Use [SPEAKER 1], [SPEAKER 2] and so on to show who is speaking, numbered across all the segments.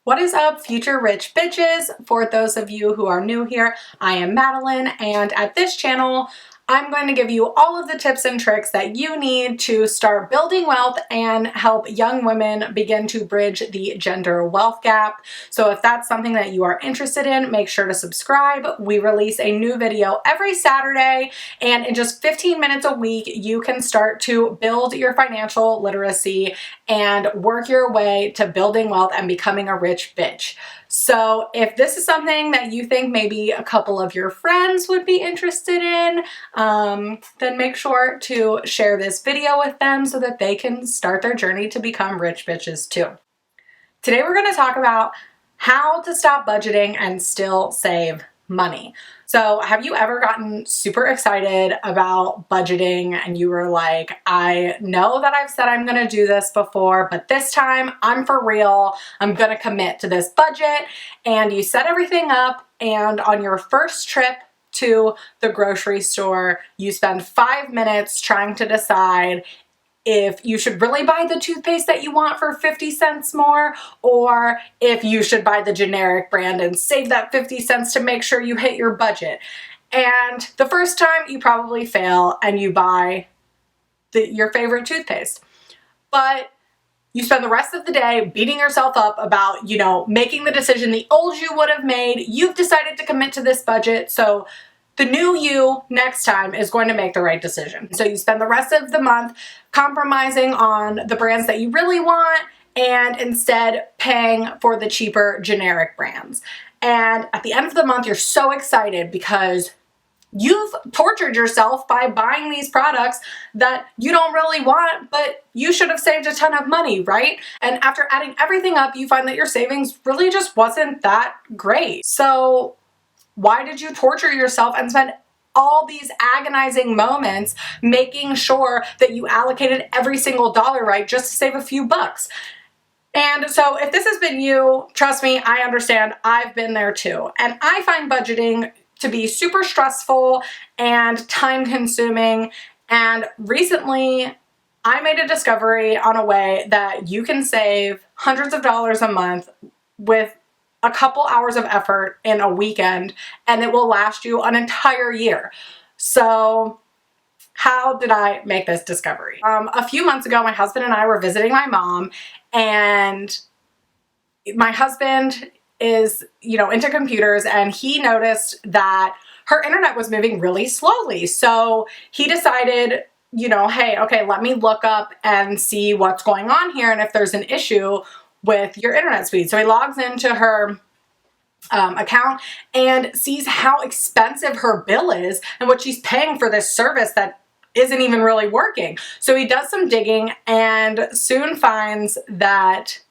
[SPEAKER 1] What is up, future rich bitches? For those of you who are new here, I am Madeline, and at this channel, I'm going to give you all of the tips and tricks that you need to start building wealth and help young women begin to bridge the gender wealth gap. So if that's something that you are interested in, make sure to subscribe. We release a new video every Saturday, and in just 15 minutes a week, you can start to build your financial literacy and work your way to building wealth and becoming a rich bitch. So if this is something that you think maybe a couple of your friends would be interested in, then make sure to share this video with them so that they can start their journey to become rich bitches too. Today we're going to talk about how to stop budgeting and still save money. So have you ever gotten super excited about budgeting and you were like, I know that I've said I'm going to do this before, but this time I'm for real. I'm going to commit to this budget. And you set everything up, and on your first trip to the grocery store, you spend 5 minutes trying to decide if you should really buy the toothpaste that you want for 50 cents more, or if you should buy the generic brand and save that 50 cents to make sure you hit your budget. And the first time you probably fail and you buy your favorite toothpaste. But you spend the rest of the day beating yourself up about, making the decision the old you would have made. You've decided to commit to this budget, so the new you next time is going to make the right decision. So you spend the rest of the month compromising on the brands that you really want and instead paying for the cheaper generic brands. And at the end of the month, you're so excited because you've tortured yourself by buying these products that you don't really want, but you should have saved a ton of money, right? And after adding everything up, you find that your savings really just wasn't that great. So why did you torture yourself and spend all these agonizing moments making sure that you allocated every single dollar right just to save a few bucks? And so if this has been you, trust me, I understand. I've been there too. And I find budgeting to be super stressful and time consuming. And recently I made a discovery on a way that you can save hundreds of dollars a month with a couple hours of effort in a weekend, and it will last you an entire year. So how did I make this discovery? A few months ago, my husband and I were visiting my mom, and my husband is, into computers, and he noticed that her internet was moving really slowly. So he decided, hey, okay, let me look up and see what's going on here and if there's an issue with your internet speed. So he logs into her account and sees how expensive her bill is and what she's paying for this service that isn't even really working. So he does some digging and soon finds that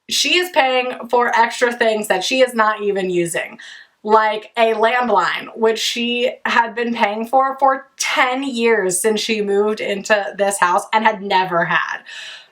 [SPEAKER 1] she is paying for extra things that she is not even using, like a landline, which she had been paying for 10 years since she moved into this house and had never had.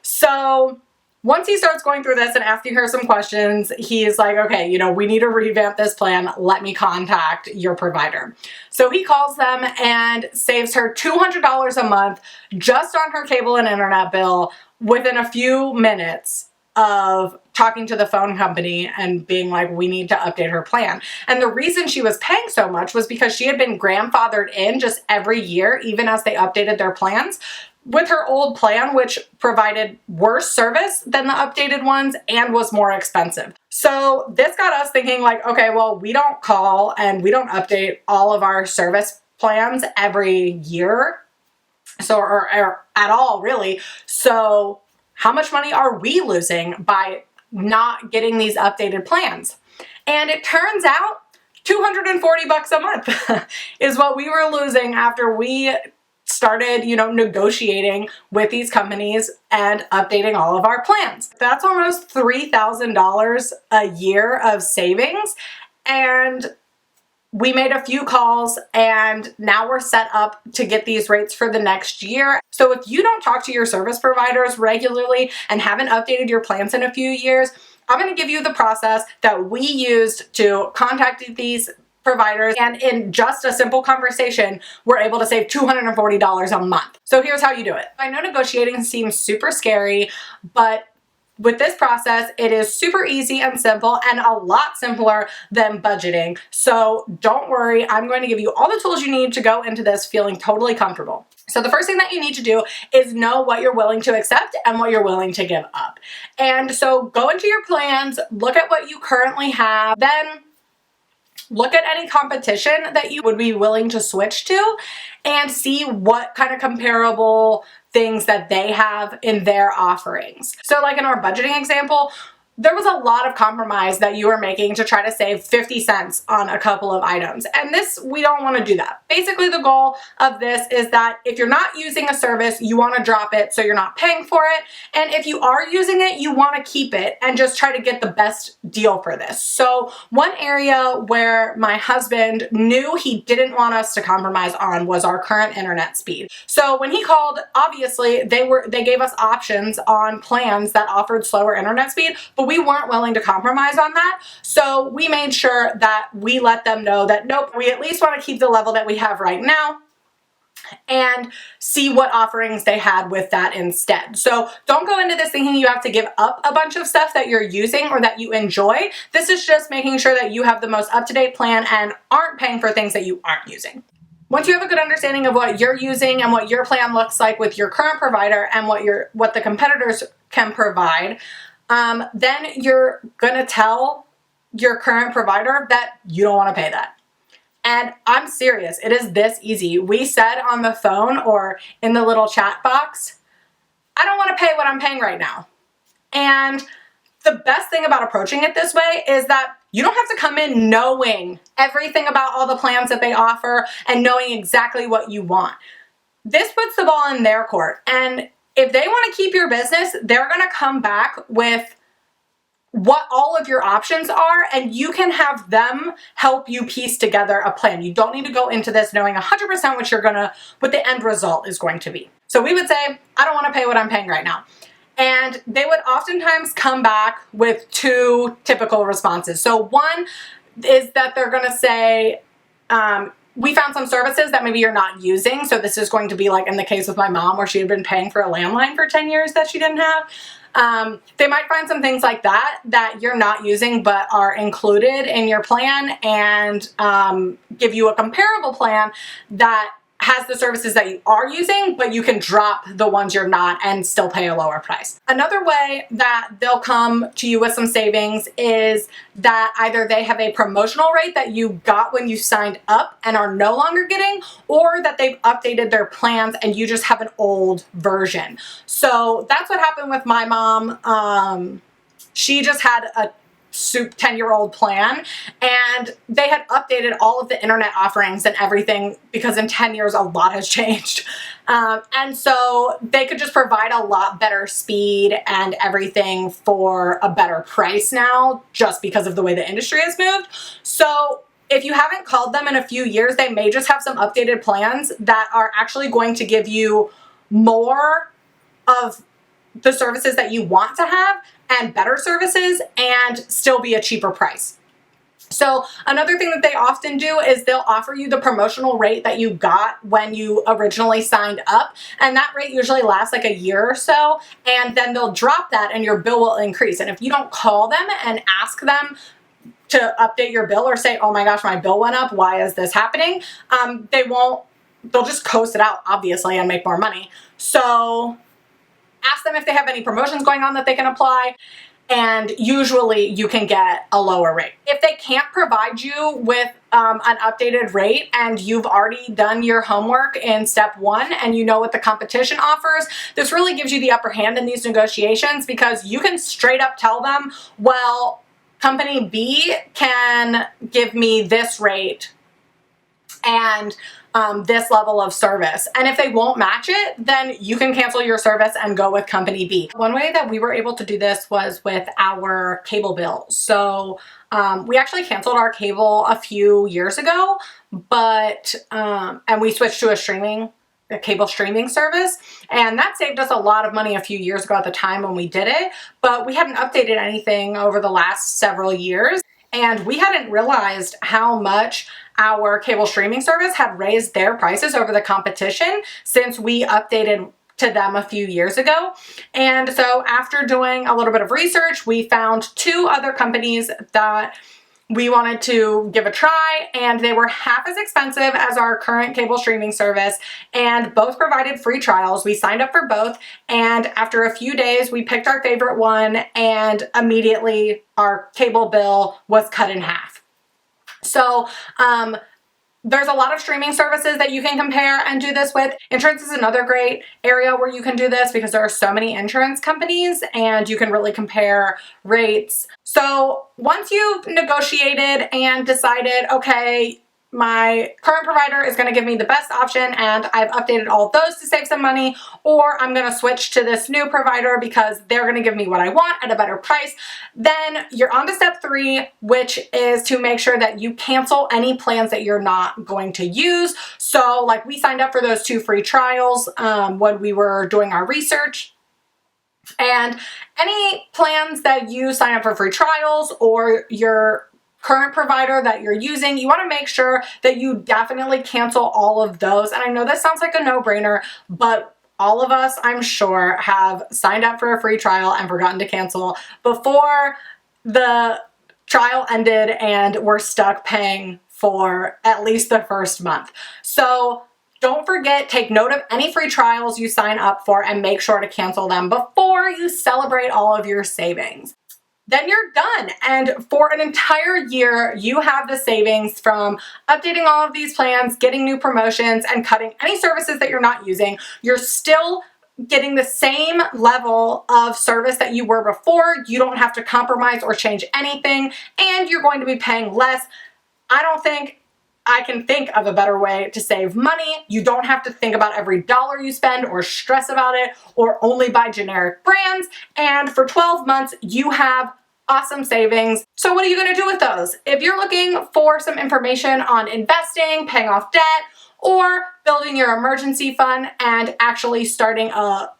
[SPEAKER 1] So once he starts going through this and asking her some questions, he's like, okay, we need to revamp this plan. Let me contact your provider. So he calls them and saves her $200 a month just on her cable and internet bill within a few minutes of talking to the phone company and being like, we need to update her plan. And the reason she was paying so much was because she had been grandfathered in just every year, even as they updated their plans, with her old plan, which provided worse service than the updated ones and was more expensive. So this got us thinking like, okay, well, we don't call and we don't update all of our service plans every year. So, or at all really. So how much money are we losing by not getting these updated plans? And it turns out $240 a month is what we were losing after we started, negotiating with these companies and updating all of our plans. That's almost $3,000 a year of savings. And we made a few calls and now we're set up to get these rates for the next year. So if you don't talk to your service providers regularly and haven't updated your plans in a few years, I'm going to give you the process that we used to contact these providers, and in just a simple conversation, we're able to save $240 a month. So here's how you do it. I know negotiating seems super scary, but with this process, it is super easy and simple and a lot simpler than budgeting. So don't worry, I'm going to give you all the tools you need to go into this feeling totally comfortable. So the first thing that you need to do is know what you're willing to accept and what you're willing to give up. And so go into your plans, look at what you currently have, then look at any competition that you would be willing to switch to and see what kind of comparable things that they have in their offerings. So like in our budgeting example, there was a lot of compromise that you were making to try to save 50 cents on a couple of items. And this, we don't want to do that. Basically, the goal of this is that if you're not using a service, you want to drop it so you're not paying for it. And if you are using it, you want to keep it and just try to get the best deal for this. So one area where my husband knew he didn't want us to compromise on was our current internet speed. So when he called, obviously they gave us options on plans that offered slower internet speed, but we weren't willing to compromise on that. So we made sure that we let them know that nope, we at least want to keep the level that we have right now and see what offerings they had with that instead. So don't go into this thinking you have to give up a bunch of stuff that you're using or that you enjoy. This is just making sure that you have the most up-to-date plan and aren't paying for things that you aren't using. Once you have a good understanding of what you're using and what your plan looks like with your current provider and what the competitors can provide, then you're going to tell your current provider that you don't want to pay that. And I'm serious, it is this easy. We said on the phone or in the little chat box, I don't want to pay what I'm paying right now. And the best thing about approaching it this way is that you don't have to come in knowing everything about all the plans that they offer and knowing exactly what you want. This puts the ball in their court. And if they want to keep your business, they're going to come back with what all of your options are, and you can have them help you piece together a plan. You don't need to go into this knowing 100% what the end result is going to be. So we would say, I don't want to pay what I'm paying right now. And they would oftentimes come back with two typical responses. So one is that they're going to say, we found some services that maybe you're not using. So this is going to be like in the case of my mom where she had been paying for a landline for 10 years that she didn't have. They might find some things like that you're not using but are included in your plan and give you a comparable plan that has the services that you are using, but you can drop the ones you're not and still pay a lower price. Another way that they'll come to you with some savings is that either they have a promotional rate that you got when you signed up and are no longer getting, or that they've updated their plans and you just have an old version. So that's what happened with my mom. She just had a 10-year-old plan, and they had updated all of the internet offerings and everything because in 10 years a lot has changed, and so they could just provide a lot better speed and everything for a better price now just because of the way the industry has moved. So if you haven't called them in a few years, they may just have some updated plans that are actually going to give you more of the services that you want to have and better services and still be a cheaper price. So another thing that they often do is they'll offer you the promotional rate that you got when you originally signed up, and that rate usually lasts like a year or so, and then they'll drop that and your bill will increase. And if you don't call them and ask them to update your bill or say, oh my gosh, my bill went up, why is this happening? They'll just coast it out, obviously, and make more money. So ask them if they have any promotions going on that they can apply, and usually you can get a lower rate. If they can't provide you with an updated rate and you've already done your homework in step one and you know what the competition offers, this really gives you the upper hand in these negotiations because you can straight up tell them, well, company B can give me this rate and this level of service. And if they won't match it, then you can cancel your service and go with company B. One way that we were able to do this was with our cable bill. So we actually canceled our cable a few years ago, and we switched to a cable streaming service, and that saved us a lot of money a few years ago at the time when we did it, but we hadn't updated anything over the last several years. And we hadn't realized how much our cable streaming service had raised their prices over the competition since we updated to them a few years ago. And so after doing a little bit of research, we found 2 other companies that we wanted to give a try, and they were half as expensive as our current cable streaming service, and both provided free trials. We signed up for both, and after a few days we picked our favorite one, and immediately our cable bill was cut in half. So there's a lot of streaming services that you can compare and do this with. Insurance is another great area where you can do this because there are so many insurance companies and you can really compare rates. So once you've negotiated and decided, okay, my current provider is going to give me the best option and I've updated all of those to save some money, or I'm going to switch to this new provider because they're going to give me what I want at a better price, then you're on to step 3, which is to make sure that you cancel any plans that you're not going to use. So like we signed up for those 2 free trials when we were doing our research. And any plans that you sign up for free trials or your current provider that you're using, you want to make sure that you definitely cancel all of those. And I know this sounds like a no-brainer, but all of us, I'm sure, have signed up for a free trial and forgotten to cancel before the trial ended and we're stuck paying for at least the first month. So don't forget, take note of any free trials you sign up for and make sure to cancel them before you celebrate all of your savings. Then you're done. And for an entire year, you have the savings from updating all of these plans, getting new promotions, and cutting any services that you're not using. You're still getting the same level of service that you were before. You don't have to compromise or change anything, and you're going to be paying less. I don't think I can think of a better way to save money. You don't have to think about every dollar you spend or stress about it or only buy generic brands. And for 12 months, you have awesome savings. So what are you going to do with those? If you're looking for some information on investing, paying off debt, or building your emergency fund and actually starting a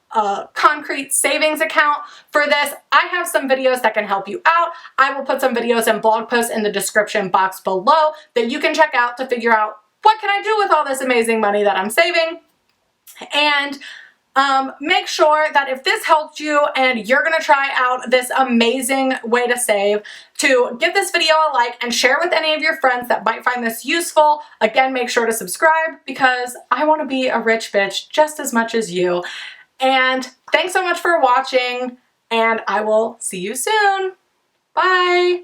[SPEAKER 1] concrete savings account for this, I have some videos that can help you out. I will put some videos and blog posts in the description box below that you can check out to figure out what can I do with all this amazing money that I'm saving. And make sure that if this helped you and you're going to try out this amazing way to save, to give this video a like and share with any of your friends that might find this useful. Again, make sure to subscribe because I want to be a rich bitch just as much as you. And thanks so much for watching, and I will see you soon. Bye!